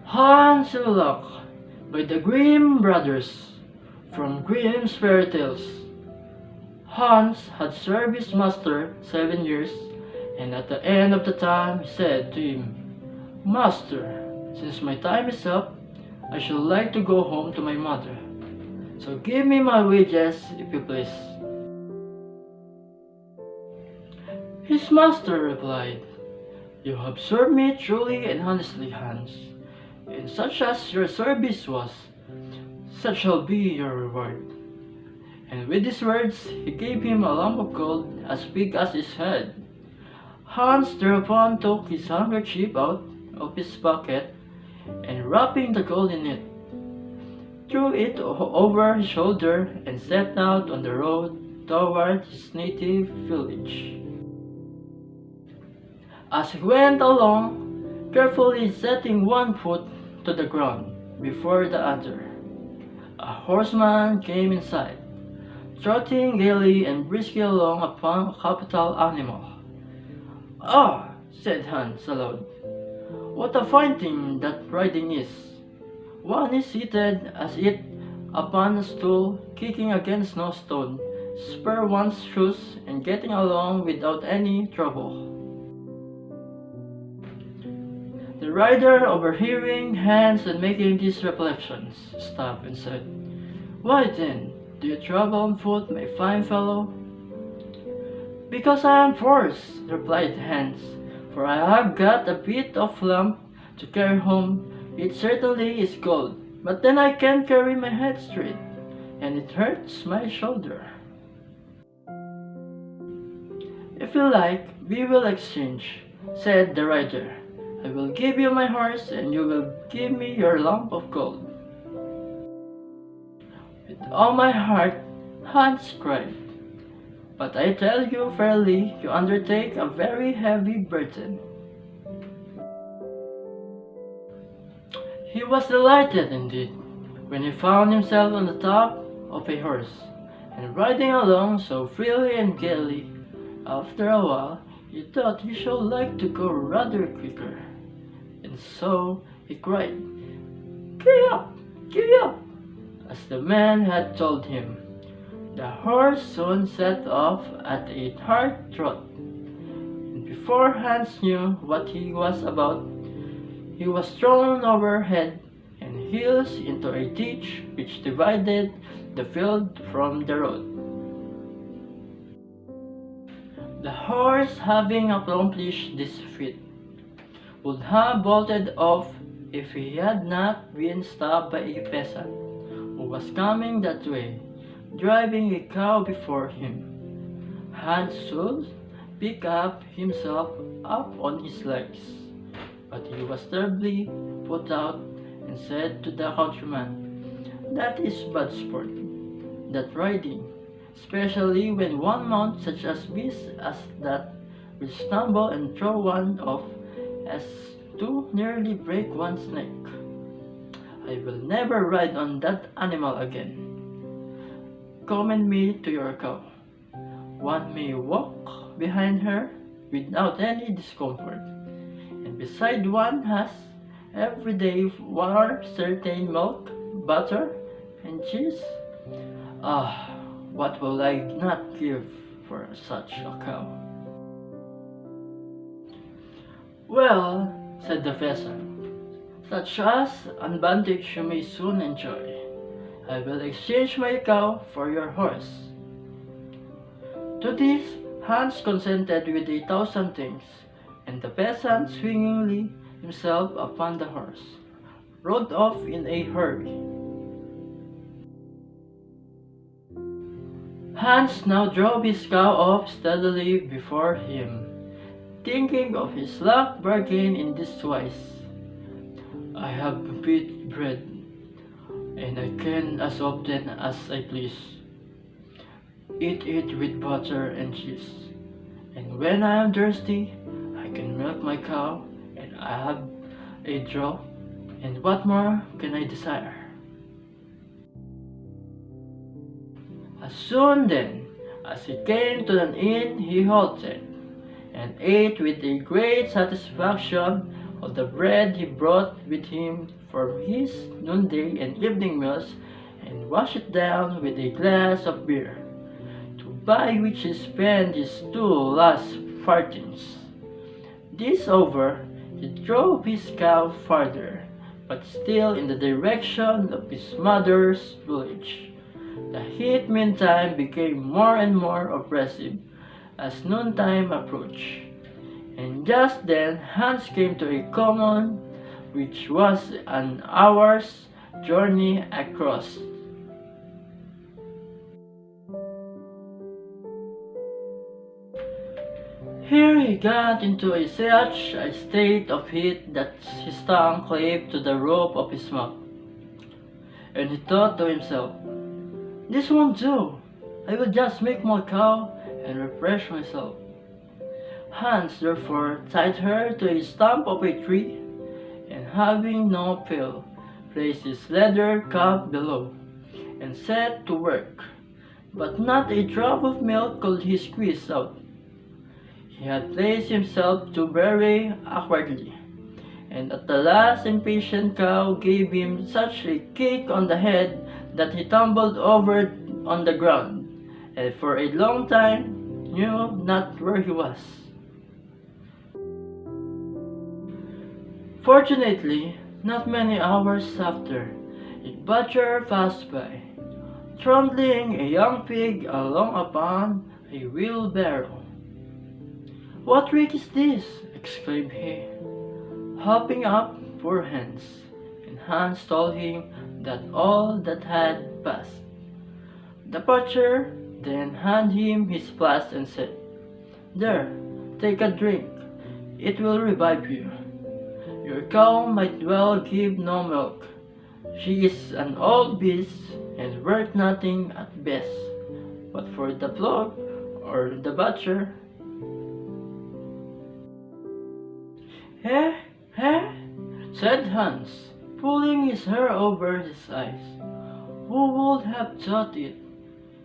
Hans and Luck by the Grimm brothers from Grimm's Fairy Tales. Hans had served his master 7 years, and at the end of the time he said to him, "Master, since my time is up, I should like to go home to my mother. So give me my wages, if you please." His master replied, "You have served me truly and honestly, Hans, and such as your service was, such shall be your reward." And with these words he gave him a lump of gold as big as his head. Hans thereupon took his handkerchief out of his pocket, and wrapping the gold in it, threw it over his shoulder and set out on the road toward his native village. As he went along, carefully setting one foot to the ground before the other, a horseman came in sight, trotting gaily and briskly along upon a capital animal. "Ah," said Hans aloud, "what a fine thing that riding is! One is seated as it upon a stool, kicking against no stone, spur one's shoes, and getting along without any trouble." The rider, overhearing Hans and making these reflections, stopped and said, "Why then do you travel on foot, my fine fellow?" "Because I am forced," replied Hans, "for I have got a bit of lump to carry home. It certainly is gold, but then I can't carry my head straight, and it hurts my shoulder." "If you like, we will exchange," said the rider. "I will give you my horse, and you will give me your lump of gold." "With all my heart," Hans cried, "but I tell you fairly, you undertake a very heavy burden." He was delighted indeed when he found himself on the top of a horse, and riding along so freely and gaily. After a while he thought he should like to go rather quicker, and so he cried, "Gee up! Gee up!" as the man had told him. The horse soon set off at a hard trot, and before Hans knew what he was about, he was thrown over head and heels into a ditch which divided the field from the road. The horse, having accomplished this feat, would have bolted off if he had not been stopped by a peasant who was coming that way, driving a cow before him. Hans soon picked himself up on his legs, but he was terribly put out, and said to the countryman, "That is bad sport, that riding, especially when one mounts such a beast as that, will stumble and throw one off as to nearly break one's neck. I will never ride on that animal again. Commend me to your cow. One may walk behind her without any discomfort, and beside one has every day for certain milk, butter, and cheese. Ah, what will I not give for such a cow?" "Well," said the peasant, "such as advantage you may soon enjoy. I will exchange my cow for your horse." To this Hans consented with 1,000 things, and the peasant, swinging himself upon the horse, rode off in a hurry. Hans now drove his cow off steadily before him, thinking of his luck bargain in this wise: "I have bit bread, and I can as often as I please eat it with butter and cheese, and when I am thirsty I can milk my cow, and I have a draw, and what more can I desire?" As soon then as he came to an inn he halted, and ate with a great satisfaction all the bread he brought with him for his noonday and evening meals, and washed it down with a glass of beer, to buy which he spent his 2 last farthings. This over, he drove his cow farther, but still in the direction of his mother's village. The heat meantime became more and more oppressive as noontime approached, and just then Hans came to a common which was an hour's journey across. Here he got into such a state of heat that his tongue clave to the roof of his mouth, and he thought to himself, "This won't do. I will just make my cow and refresh myself." Hans therefore tied her to a stump of a tree, and having no pail, placed his leather cup below, and set to work. But not a drop of milk could he squeeze out. He had placed himself too very awkwardly, and at the last impatient cow gave him such a kick on the head that he tumbled over on the ground, and for a long time knew not where he was. Fortunately, not many hours after, a butcher passed by, trundling a young pig along upon a wheelbarrow. "What trick is this?" exclaimed he, hopping up poor Hans, and Hans told him that all that had passed. The butcher then handed him his flask and said, "There, take a drink. It will revive you. Your cow might well give no milk. She is an old beast and worth nothing at best. But for the plug or the butcher..." "Eh, eh?" said Hans, pulling his hair over his eyes. "Who would have thought it?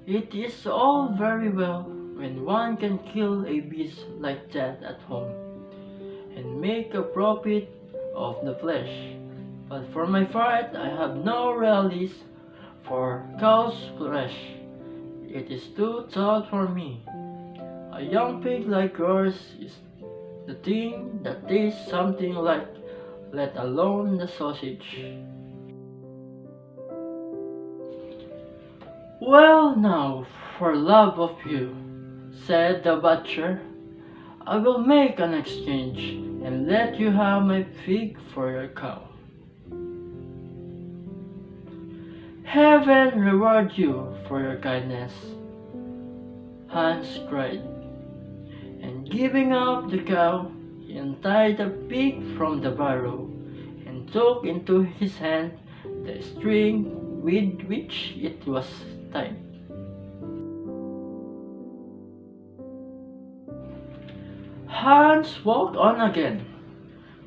It is all very well when one can kill a beast like that at home, and make a profit of the flesh. But for my part, I have no relish for cow's flesh. It is too tough for me. A young pig like yours is the thing that tastes something like, let alone the sausage." "Well now, for love of you," said the butcher, "I will make an exchange, and let you have my pig for your cow." "Heaven reward you for your kindness," Hans cried, and giving up the cow, he untied the pig from the barrow, and took into his hand the string with which it was tied. Hans walked on again,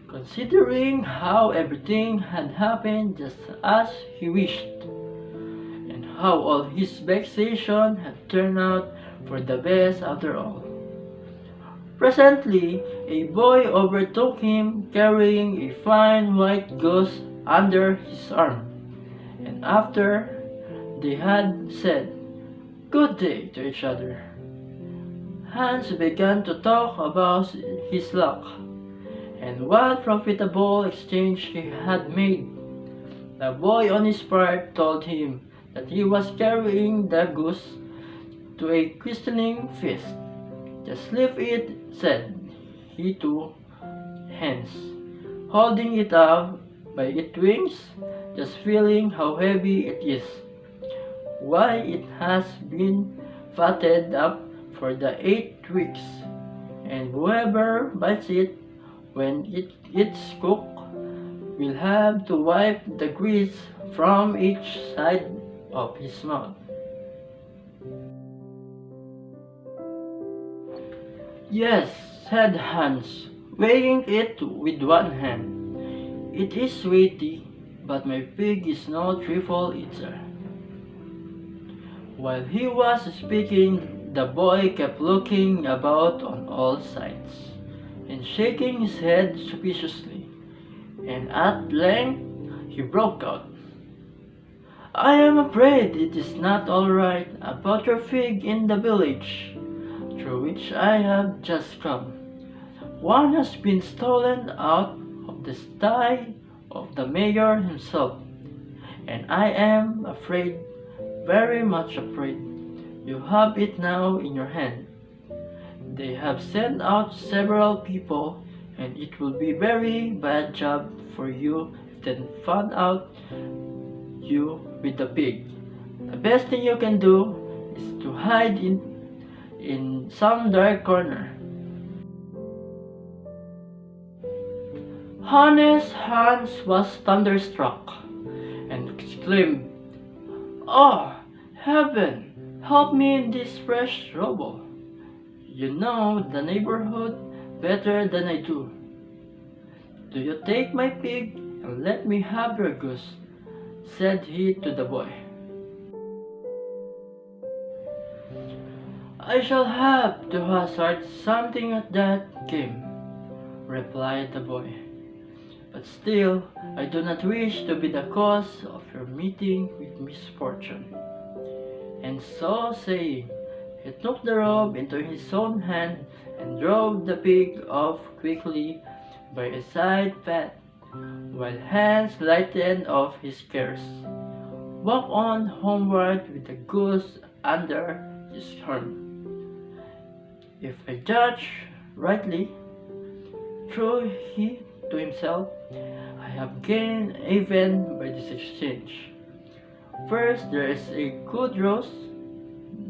considering how everything had happened just as he wished, and how all his vexation had turned out for the best after all. Presently, a boy overtook him carrying a fine white goose under his arm, and after they had said good day to each other, Hans began to talk about his luck, and what profitable exchange he had made. The boy on his part told him that he was carrying the goose to a christening feast. "Just leave it," said he to Hans, holding it up by its wings, "just feeling how heavy it is. Why, it has been fatted up for the 8 weeks, and whoever bites it when it's cooked will have to wipe the grease from each side of his mouth." "Yes," said Hans, weighing it with one hand, "it is weighty, but my pig is no trifle eater." While he was speaking, the boy kept looking about on all sides, and shaking his head suspiciously. and at length he broke out. I am afraid it is not all right about your fig in the village through which I have just come. One has been stolen out of the sty of the mayor himself, and I am afraid, very much afraid, you have it now in your hand. They have sent out several people, and it will be very bad job for you if they found out you with the pig. The best thing you can do is to hide in some dark corner. Honest Hans was thunderstruck and exclaimed, "Oh, heaven, help me in this fresh trouble. You know the neighborhood better than I do. Do you take my pig and let me have your goose," said he to the boy. "I shall have to hazard something at that game," replied the boy. "But still, I do not wish to be the cause of your meeting with misfortune." And so saying, he took the rope into his own hand and drove the pig off quickly by a side path, while Hans lightened off his cares, walked on homeward with the goose under his arm. "If I judge rightly," thought he to himself, "I have gained even by this exchange. First there is a good roast,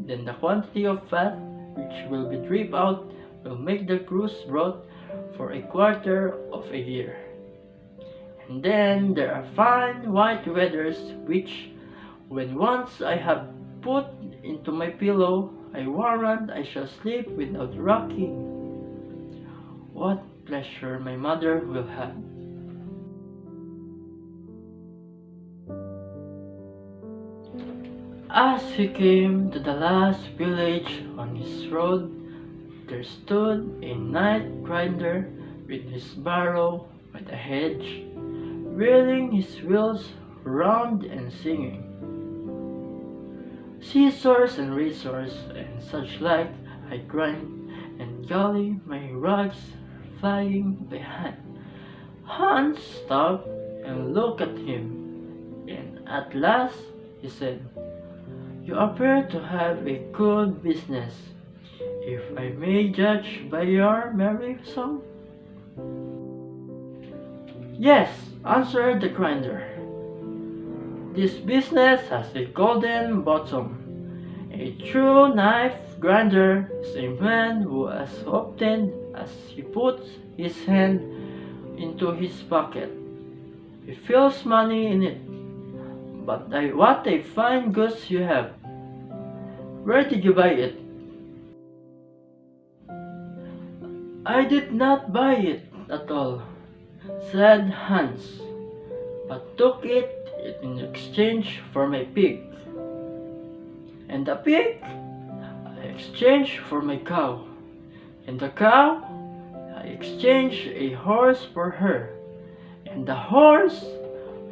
then the quantity of fat which will be dripped out will make the goose broth for a quarter of a year. And then there are fine white feathers which, when once I have put into my pillow, I warrant I shall sleep without rocking. What pleasure my mother will have." As he came to the last village on his road, there stood a night grinder with his barrow by the hedge, whirling his wheels round and singing, "Scissors and razors and such like I grind, and golly my rags flying behind." Hans stopped and looked at him, and at last he said, "You appear to have a good business, if I may judge by your merry song." "Yes," answered the grinder, "this business has a golden bottom. A true knife grinder is a man who, as often as he puts his hand into his pocket, he feels money in it. But what a fine goose you have! Where did you buy it?" "I did not buy it at all," said Hans, "but took it in exchange for my pig. And the pig I exchanged for my cow. And the cow I exchanged a horse for her. And the horse,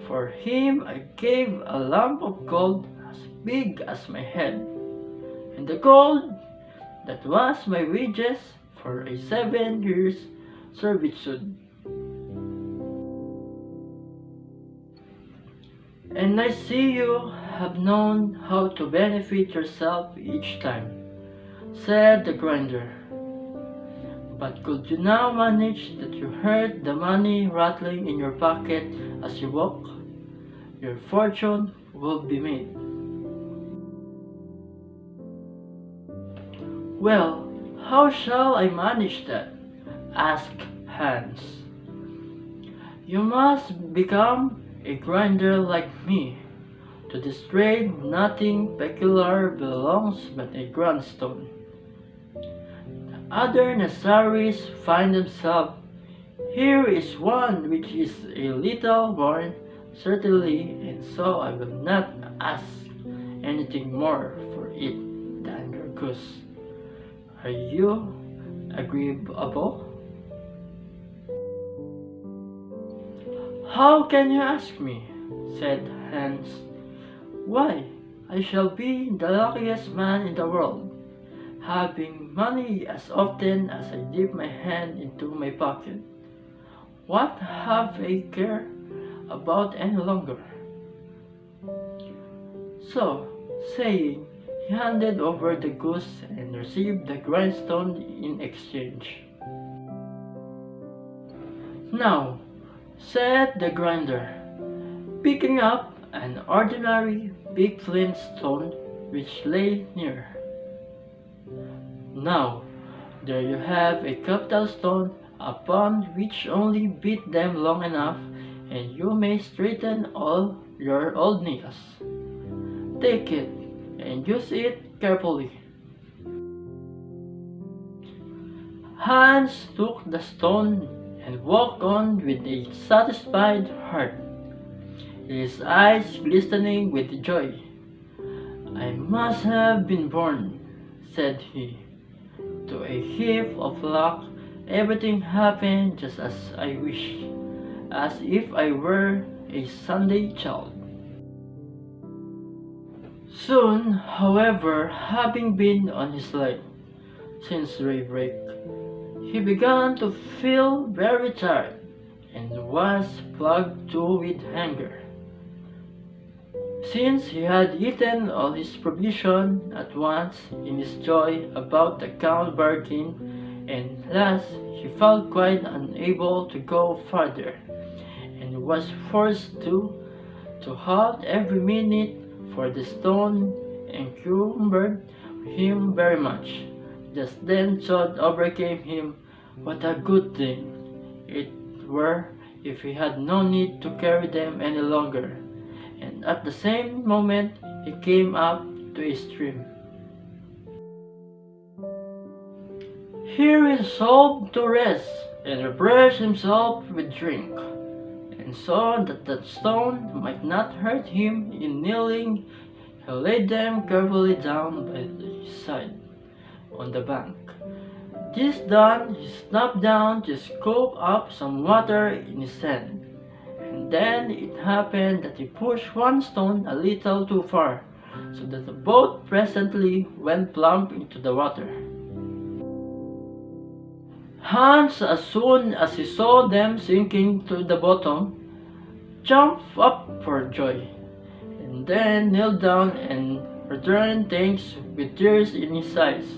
for him I gave a lump of gold as big as my head. And the gold, that was my wages for a 7 years' servitude. And I see you have known how to benefit yourself each time," said the grinder. "But could you now manage that you heard the money rattling in your pocket as you walk? Your fortune will be made." "Well, how shall I manage that?" asked Hans. "You must become a grinder like me. To this trade nothing peculiar belongs but a grindstone. The other necessaries find themselves. Here is one which is a little worn, certainly, and so I will not ask anything more for it than your goose. Are you agreeable?" "How can you ask me?" said Hans. "Why, I shall be the luckiest man in the world, having money as often as I dip my hand into my pocket. What have I care about any longer?" So, saying, he handed over the goose and received the grindstone in exchange. "Now," said the grinder, picking up an ordinary big flint stone which lay near. "Now, there you have a capital stone upon which only beat them long enough, and you may straighten all your old nails. Take it, and use it carefully." Hans took the stone and walked on with a satisfied heart, his eyes glistening with joy. "I must have been born," said he, "to a heap of luck. Everything happened just as I wished, as if I were a Sunday child." Soon, however, having been on his leg since daybreak, he began to feel very tired and was plagued too with hunger. Since he had eaten all his provision at once in his joy about the Count bargain, and last he felt quite unable to go farther, and was forced to halt every minute, for the stone encumbered him very much. Just then thought overcame him, what a good thing it were if he had no need to carry them any longer, and at the same moment he came up to a stream. Here he resolved to rest and refresh himself with drink, and saw that the stone might not hurt him in kneeling. He laid them carefully down by his side on the bank. This done, he stooped down to scoop up some water in his hand, and then it happened that he pushed one stone a little too far, so that the boat presently went plump into the water. Hans, as soon as he saw them sinking to the bottom, jumped up for joy, and then knelt down and returned thanks with tears in his eyes,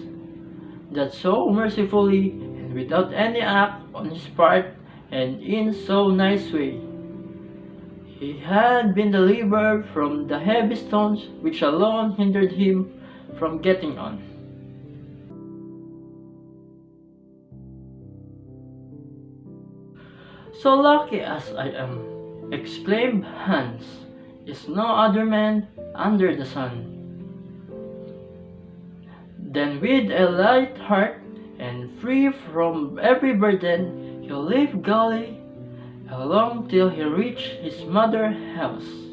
that so mercifully and without any act on his part, and in so nice way, he had been delivered from the heavy stones which alone hindered him from getting on. "So lucky as I am," exclaimed Hans, "is no other man under the sun." Then with a light heart, and free from every burden, he left gaily along till he reached his mother's house.